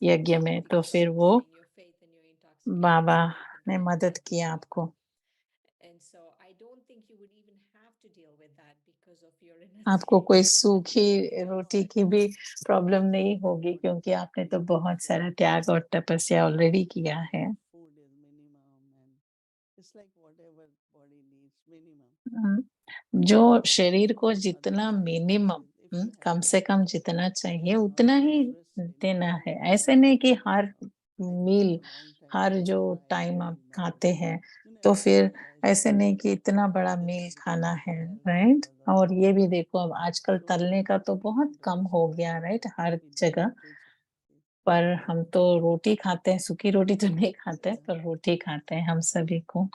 यज्ञ में, तो फिर वो बाबा ने मदद की आपको। आपको कोई सूखी रोटी की भी प्रॉब्लम नहीं होगी, क्योंकि आपने तो बहुत सारा त्याग और तपस्या ऑलरेडी किया है। जो शरीर को जितना मिनिमम, कम से कम जितना चाहिए उतना ही देना है। ऐसे नहीं कि हर मील, हर जो टाइम आप खाते हैं, तो फिर ऐसे नहीं कि इतना बड़ा मील खाना है, राइट? और ये भी देखो, अब आजकल तलने का तो बहुत कम हो गया, राइट, हर जगह। पर हम तो रोटी खाते हैं, सूखी रोटी तो नहीं खाते हैं, पर रोटी खाते हैं हम सभी को।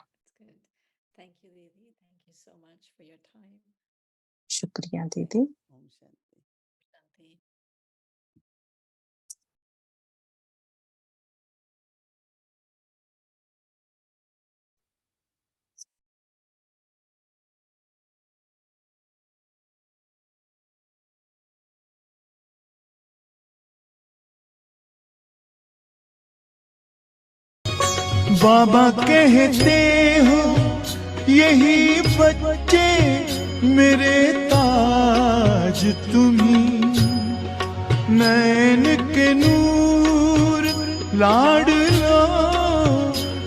शुक्रिया दीदी। बाबा कहते हो यही बच्चे मेरे ताज तुम्ही, नैन के नूर लाडलो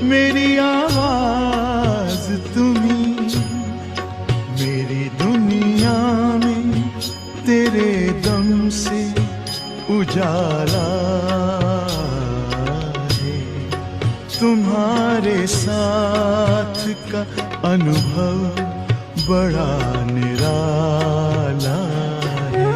मेरी आवाज तुम्ही, मेरी दुनिया में तेरे दम से उजाला, तुम्हारे साथ का अनुभव बड़ा निराला है।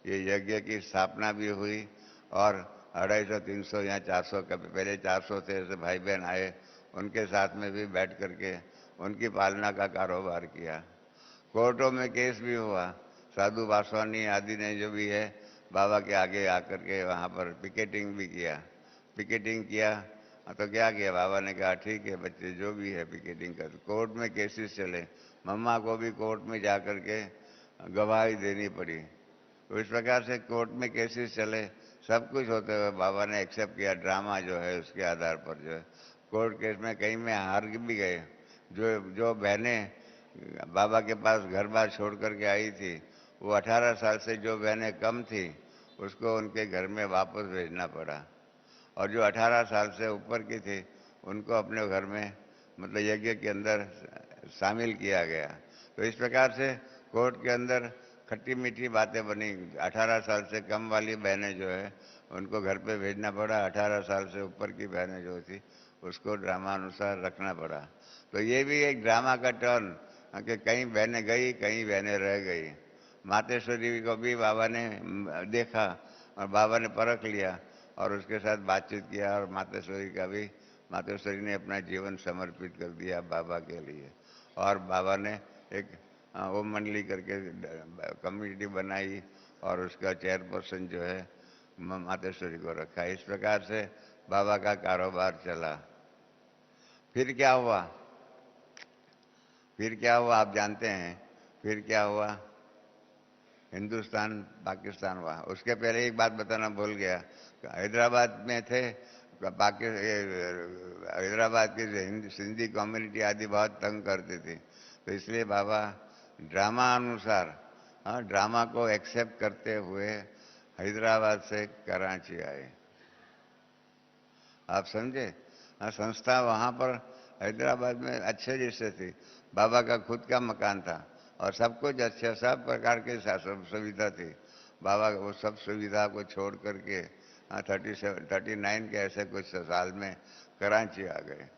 ये यज्ञ की स्थापना भी हुई और 250, 300 या 400, कभी पहले 400 थे, ऐसे भाई बहन आए, उनके साथ में भी बैठ करके उनकी पालना का कारोबार किया। कोर्टों में केस भी हुआ, साधु वासवानी आदि ने जो भी है बाबा के आगे आकर के वहाँ पर पिकेटिंग भी किया। पिकेटिंग किया तो क्या किया, बाबा ने कहा ठीक है बच्चे जो भी है पिकेटिंग कर। कोर्ट में केसेस चले, मम्मा को भी कोर्ट में जा कर के गवाही देनी पड़ी। तो इस प्रकार से कोर्ट में केसेस चले, सब कुछ होते हुए बाबा ने एक्सेप्ट किया। ड्रामा जो है उसके आधार पर जो है कोर्ट केस में कहीं में हार भी गए। जो बहनें बाबा के पास घर बार छोड़ करके आई थी, वो 18 साल से जो बहनें कम थी उसको उनके घर में वापस भेजना पड़ा, और जो 18 साल से ऊपर की थी उनको अपने घर में मतलब यज्ञ के अंदर शामिल किया गया। तो इस प्रकार से कोर्ट के अंदर खट्टी मीठी बातें बनी। 18 साल से कम वाली बहनें जो है उनको घर पे भेजना पड़ा, 18 साल से ऊपर की बहनें जो थी उसको ड्रामा अनुसार रखना पड़ा। तो ये भी एक ड्रामा का टर्न, कि कहीं बहनें गई, कहीं बहनें रह गई। मातेश्वरी को भी बाबा ने देखा और बाबा ने परख लिया और उसके साथ बातचीत किया, और मातेश्वरी ने अपना जीवन समर्पित कर दिया बाबा के लिए। और बाबा ने एक ओम मंडली करके कम्युनिटी बनाई और उसका चेयरपर्सन जो है मातेश्वरी को रखा। इस प्रकार से बाबा का कारोबार चला। फिर क्या हुआ? आप जानते हैं फिर क्या हुआ? हिंदुस्तान पाकिस्तान हुआ। उसके पहले एक बात बताना भूल गया, हैदराबाद में थे बाकी हैदराबाद की सिंधी कम्युनिटी आदि बहुत तंग करती थी, तो इसलिए बाबा ड्रामा अनुसार, हाँ, ड्रामा को एक्सेप्ट करते हुए हैदराबाद से कराची आए। आप समझे? हाँ, संस्था वहाँ पर हैदराबाद में अच्छे जैसे थी, बाबा का खुद का मकान था और सब कुछ अच्छा, सब प्रकार की सुविधा थी। बाबा वो सब सुविधा को छोड़ करके 39 के ऐसे कुछ साल में कराची आ गए।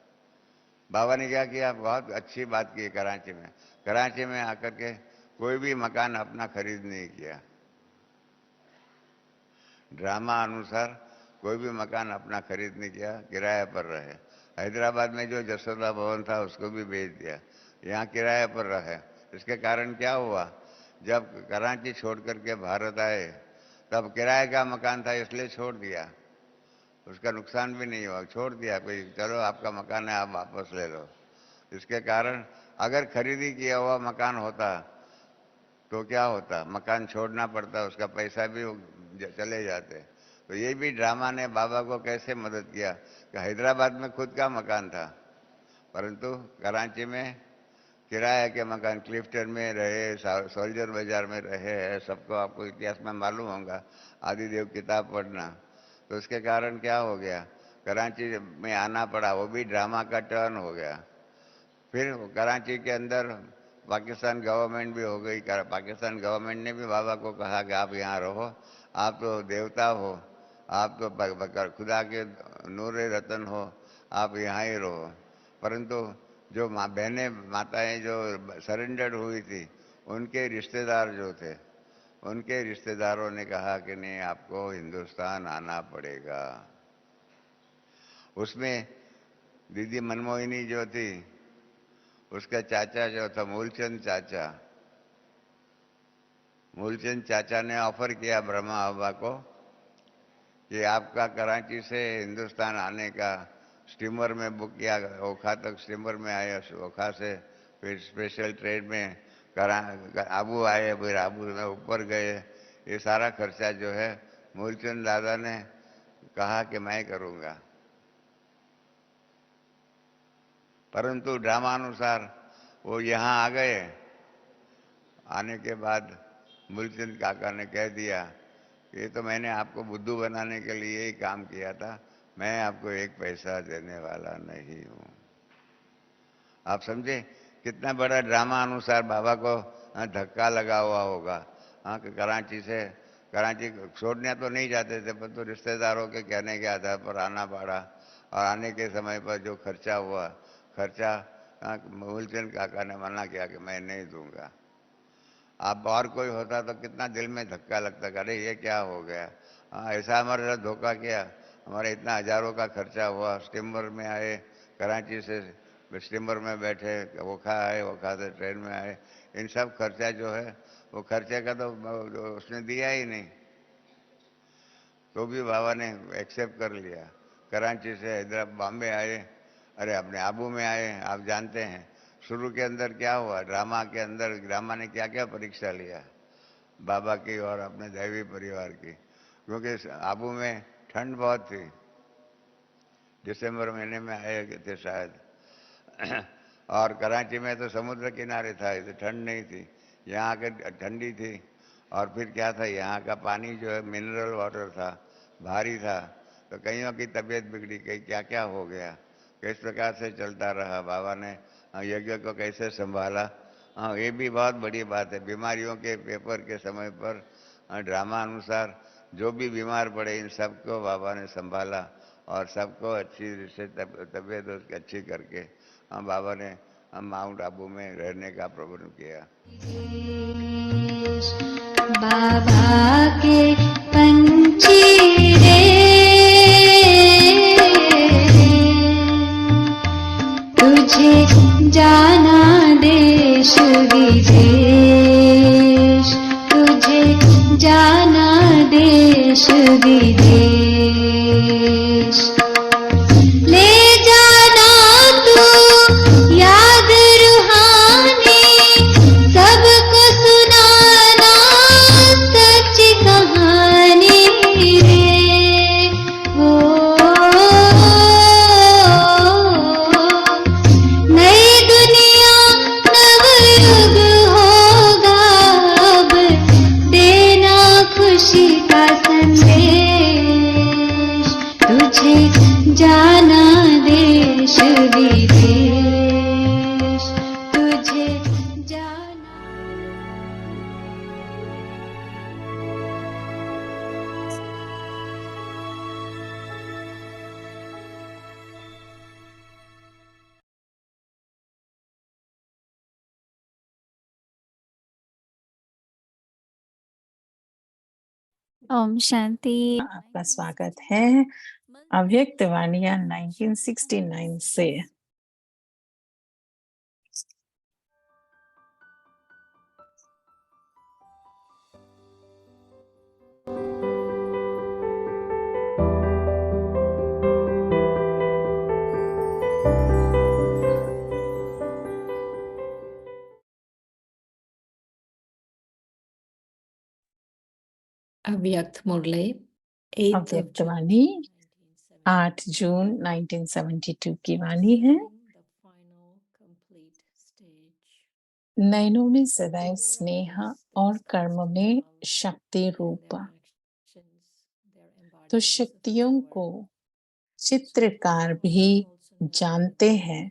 बाबा ने क्या किया, बहुत अच्छी बात की कराची में। कराची में आकर के कोई भी मकान अपना खरीद नहीं किया, ड्रामा अनुसार कोई भी मकान अपना खरीद नहीं किया, किराए पर रहे। हैदराबाद में जो जसोदा भवन था उसको भी बेच दिया, यहाँ किराए पर रहे। इसके कारण क्या हुआ, जब कराची छोड़ करके भारत आए तब किराए का मकान था इसलिए छोड़ दिया, उसका नुकसान भी नहीं हुआ, छोड़ दिया, कोई चलो आपका मकान है आप वापस ले लो। इसके कारण अगर खरीदी किया हुआ मकान होता तो क्या होता, मकान छोड़ना पड़ता, उसका पैसा भी चले जाते। तो ये भी ड्रामा ने बाबा को कैसे मदद किया कि हैदराबाद में खुद का मकान था परंतु कराची में किराए के मकान, क्लिफ्टन में रहे, सोल्जर बाजार में रहे, सबको आपको इतिहास में मालूम होगा, आदिदेव किताब पढ़ना। तो उसके कारण क्या हो गया, कराची में आना पड़ा, वो भी ड्रामा का टर्न हो गया। फिर कराची के अंदर पाकिस्तान गवर्नमेंट भी हो गई। पाकिस्तान गवर्नमेंट ने भी बाबा को कहा कि आप यहाँ रहो, आप तो देवता हो, आप तो खुदा के नूर रतन हो, आप यहाँ ही रहो। परंतु जो बहनें माताएं जो सरेंडर हुई थी, उनके रिश्तेदार जो थे, उनके रिश्तेदारों ने कहा कि नहीं, आपको हिंदुस्तान आना पड़ेगा। उसमें दीदी मनमोहिनी जो थी, उसका चाचा जो था मूलचंद चाचा, मूलचंद चाचा ने ऑफर किया ब्रह्मा बाबा को कि आपका कराची से हिंदुस्तान आने का स्टीमर में बुक किया, ओखा तक स्टीमर में आए, ओखा से फिर स्पेशल ट्रेन में आबू आए, फिर आबू में ऊपर गए। ये सारा खर्चा जो है मूलचंद दादा ने कहा कि मैं करूँगा। परंतु ड्रामानुसार वो यहाँ आ गए। आने के बाद मूलचंद काका ने कह दिया कि ये तो मैंने आपको बुद्धू बनाने के लिए ही काम किया था, मैं आपको एक पैसा देने वाला नहीं हूँ। आप समझे कितना बड़ा ड्रामा अनुसार बाबा को धक्का लगा हुआ होगा। हाँ, कि कराची छोड़ने तो नहीं जाते थे, पर तो रिश्तेदारों के कहने के आधार पर आना पड़ा। और आने के समय पर जो खर्चा हुआ, खर्चा मूलचंद काका ने मना किया कि मैं नहीं दूंगा। आप और कोई होता तो कितना दिल में धक्का लगता, अरे ये क्या हो गया। हाँ, ऐसा हमारे साथ धोखा किया, हमारे इतना हजारों का खर्चा हुआ, स्टीमर में आए, कराची से स्टीमर में बैठे, ओखा आए, ओखा से ट्रेन में आए, इन सब खर्चा जो है वो खर्चे का तो उसने दिया ही नहीं, तो भी बाबा ने एक्सेप्ट कर लिया। कराची से हैदराबाद बॉम्बे आए, अरे अपने आबू में आए। आप जानते हैं शुरू के अंदर क्या हुआ, ड्रामा के अंदर ड्रामा ने क्या क्या परीक्षा लिया बाबा की और अपने दैवी परिवार की, क्योंकि आबू में ठंड बहुत थी, दिसंबर महीने में आए थे शायद और कराची में तो समुद्र किनारे था, इसे ठंड नहीं थी, यहाँ के ठंडी थी। और फिर क्या था, यहाँ का पानी जो है मिनरल वाटर था, भारी था, तो कईयों की तबीयत बिगड़ी, कहीं क्या क्या हो गया, किस प्रकार से चलता रहा, बाबा ने यज्ञ को कैसे संभाला। हाँ, ये भी बहुत बड़ी बात है। बीमारियों के पेपर के समय पर ड्रामा अनुसार जो भी बीमार पड़े, इन सबको बाबा ने संभाला और सबको अच्छी से तबीयत उसकी अच्छी करके बाबा ने माउंट आबू में रहने का प्रबंध किया। बाबा के पंछी रे, तुझे जाना देश विदेश, तुझे जाना देश विदेश। ले जाना तू याद रूहानी, सबको सुनाना सच कहानी रे। ओ ओम शांति। आपका स्वागत है अव्यक्त वाणियां 1969 से। अव्यक्त मुरली 8th of अव्यक्त June वाणी 1972 8 जून 1972 की वाणी है। the final complete stage. नयनों में सदैव स्नेह और कर्म में शक्ति रूप। तो शक्तियों को चित्रकार भी जानते हैं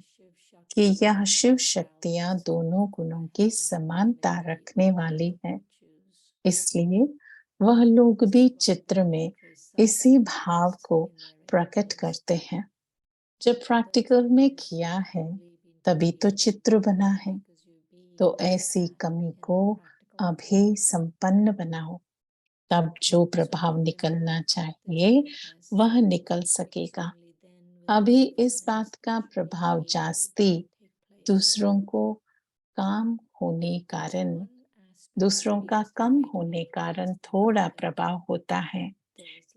कि यह शिव शक्तियां दोनों गुणों की समानता रखने वाली है, इसलिए वह लोग भी चित्र में इसी भाव को प्रकट करते हैं। जब प्रैक्टिकल में किया है तभी तो चित्र बना है। तो ऐसी कमी को अभी संपन्न बनाओ, तब जो प्रभाव निकलना चाहिए वह निकल सकेगा। अभी इस बात का प्रभाव जास्ती दूसरों का कम होने कारण थोड़ा प्रभाव होता है।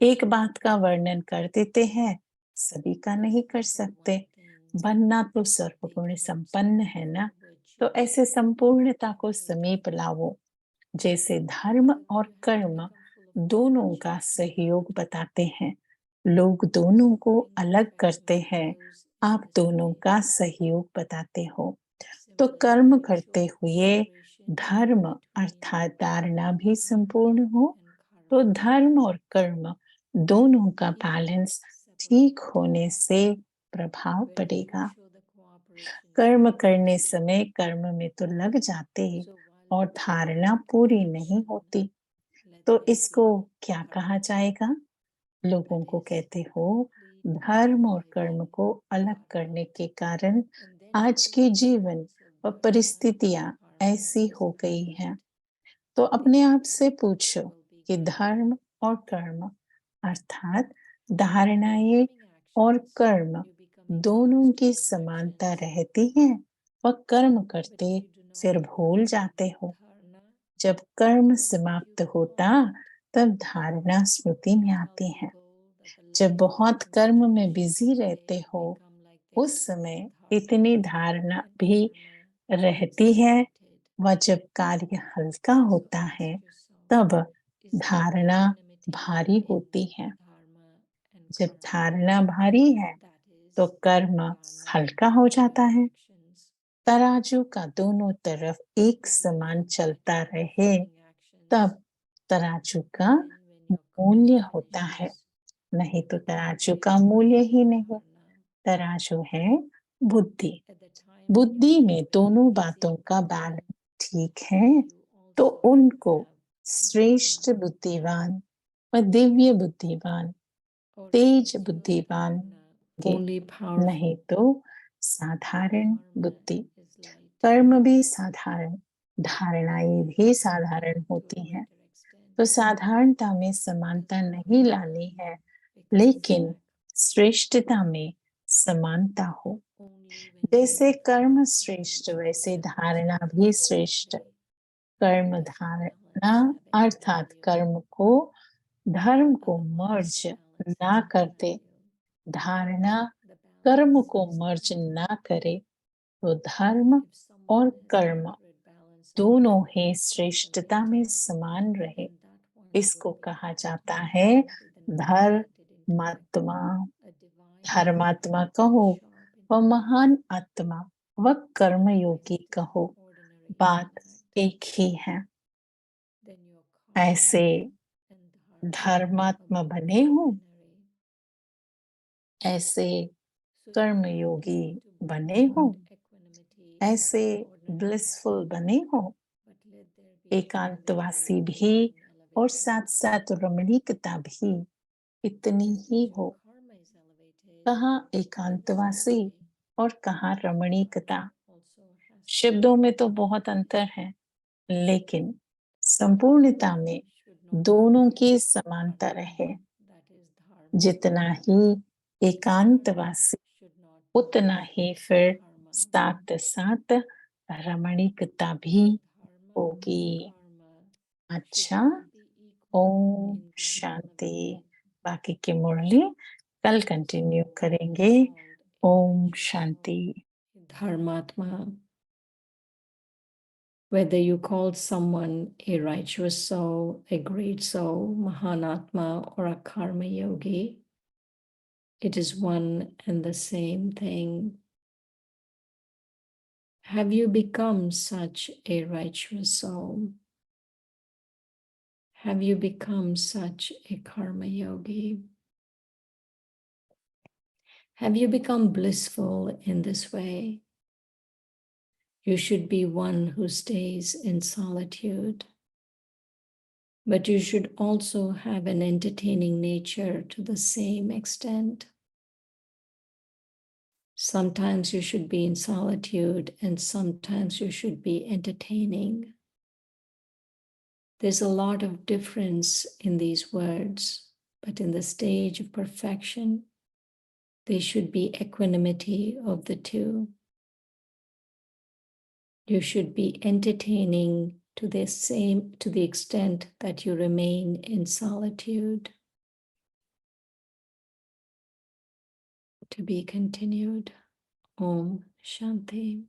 एक बात का वर्णन कर देते हैं, सभी का नहीं कर सकते। बनना तो सर्वगुण संपन्न है ना, तो ऐसे संपूर्णता को समीप लाओ। जैसे धर्म और कर्म दोनों का सहयोग बताते हैं, लोग दोनों को अलग करते हैं, आप दोनों का सहयोग बताते हो। तो कर्म करते हुए धर्म अर्थात धारणा भी संपूर्ण हो, तो धर्म और कर्म दोनों का बैलेंस ठीक होने से प्रभाव पड़ेगा। कर्म करने समय कर्म में तो लग जाते और धारणा पूरी नहीं होती, तो इसको क्या कहा जाएगा? लोगों को कहते हो धर्म और कर्म को अलग करने के कारण आज के जीवन व परिस्थितियां ऐसी हो गई हैं। तो अपने आप से पूछो कि धर्म और कर्म अर्थात धारणाएं और कर्म दोनों की समानता रहती है व कर्म करते फिर भूल जाते हो। जब कर्म समाप्त होता तब धारणा स्मृति में आती है। जब बहुत कर्म में बिजी रहते हो उस समय इतनी धारणा भी रहती है, व जब कार्य हल्का होता है तब धारणा भारी होती है। जब धारणा भारी है तो कर्म हल्का हो जाता है। तराजू का दोनों तरफ एक समान चलता रहे तब तराजू का मूल्य होता है, नहीं तो तराजू का मूल्य ही नहीं। तराजू है बुद्धि। बुद्धि में दोनों बातों का बैलेंस ठीक है, तो उनको श्रेष्ठ बुद्धिवान व दिव्य बुद्धिवान, तेज बुद्धिवान नहीं तो साधारण बुद्धि। कर्म भी साधारण, धारणाएं भी साधारण होती हैं। तो साधारणता में समानता नहीं लानी है, लेकिन श्रेष्ठता में समानता हो। जैसे कर्म श्रेष्ठ वैसे धारणा भी श्रेष्ठ। कर्म धारणा अर्थात कर्म को धर्म को मर्ज ना करते, धारणा कर्म को मर्ज ना करे, तो धर्म और कर्म दोनों ही श्रेष्ठता में समान रहे। इसको कहा जाता है धर्मात्मा। धर्मात्मा कहो व महान आत्मा व कर्मयोगी कहो, बात एक ही है। ऐसे धर्मात्मा बने हो, ऐसे कर्मयोगी बने हो, ऐसे ब्लिसफुल बने हो, एकांतवासी भी और साथ साथ रमणीकता भी इतनी ही हो। कहाँ एकांतवासी और कहाँ रमणीकता। शब्दों में तो बहुत अंतर है, लेकिन संपूर्णता में दोनों की समानता रहे। जितना ही एकांतवासी उतना ही फिर साथ साथ रमणीकता भी होगी। अच्छा, ओम शांति। बाकी की मुरली कल कंटिन्यू करेंगे। Om Shanti. Dharmatma. Whether you call someone a righteous soul, a great soul, Mahanatma, or a karma yogi, it is one and the same thing. Have you become such a righteous soul? Have you become such a karma yogi? Have you become blissful in this way? You should be one who stays in solitude. But you should also have an entertaining nature to the same extent. Sometimes you should be in solitude and sometimes you should be entertaining. There's a lot of difference in these words, but in the stage of perfection, they should be equanimity of the two. You should be entertaining to the extent that you remain in solitude. To be continued. Om Shanti.